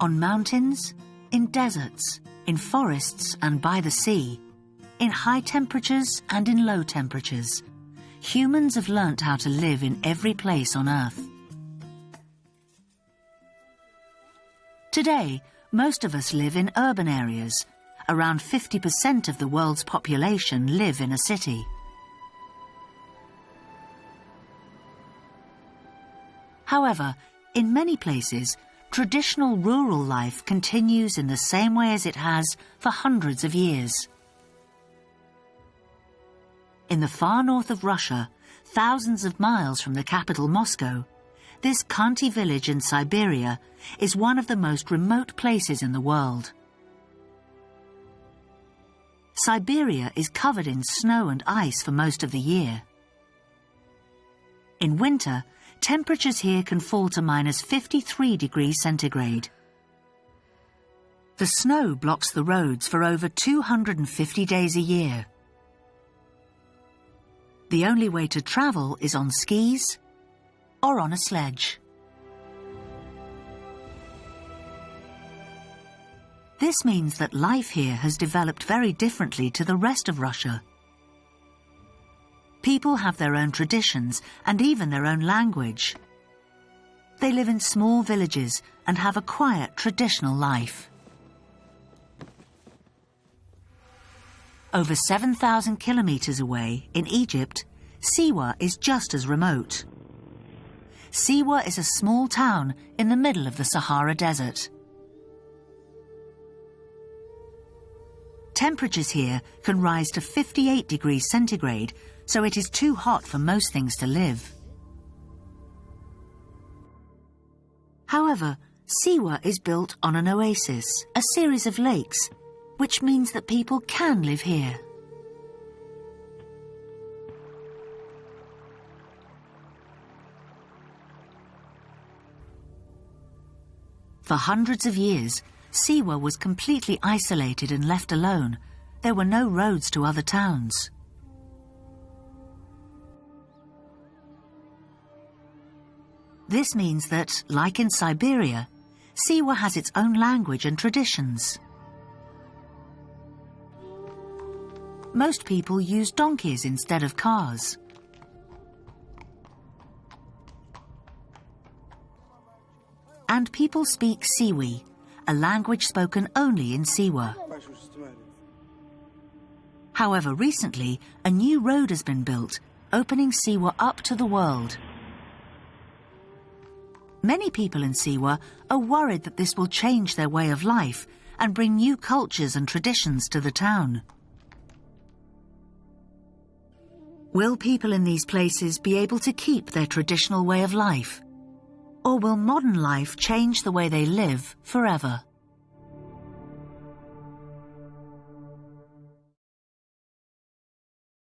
On mountains, in deserts, in forests and by the sea, in high temperatures and in low temperatures, humans have learnt how to live in every place on Earth. Today, most of us live in urban areas. Around 50% of the world's population live in a city. However, in many places, traditional rural life continues in the same way as it has for hundreds of years. In the far north of Russia, thousands of miles from the capital Moscow, this Khanty village in Siberia is one of the most remote places in the world. Siberia is covered in snow and ice for most of the year. In winter, temperatures here can fall to -53 degrees centigrade. The snow blocks the roads for over 250 days a year. The only way to travel is on skis or on a sledge. This means that life here has developed very differently to the rest of Russia. People have their own traditions and even their own language. They live in small villages and have a quiet, traditional life. Over 7,000 kilometers away, in Egypt, Siwa is just as remote. Siwa is a small town in the middle of the Sahara Desert. Temperatures here can rise to 58 degrees centigrade, so it is too hot for most things to live. However, Siwa is built on an oasis, a series of lakes, which means that people can live here. For hundreds of years, Siwa was completely isolated and left alone. There were no roads to other towns. This means that, like in Siberia, Siwa has its own language and traditions. Most people use donkeys instead of cars. And people speak Siwi, a language spoken only in Siwa. However, recently, a new road has been built, opening Siwa up to the world. Many people in Siwa are worried that this will change their way of life and bring new cultures and traditions to the town. Will people in these places be able to keep their traditional way of life? Or will modern life change the way they live forever?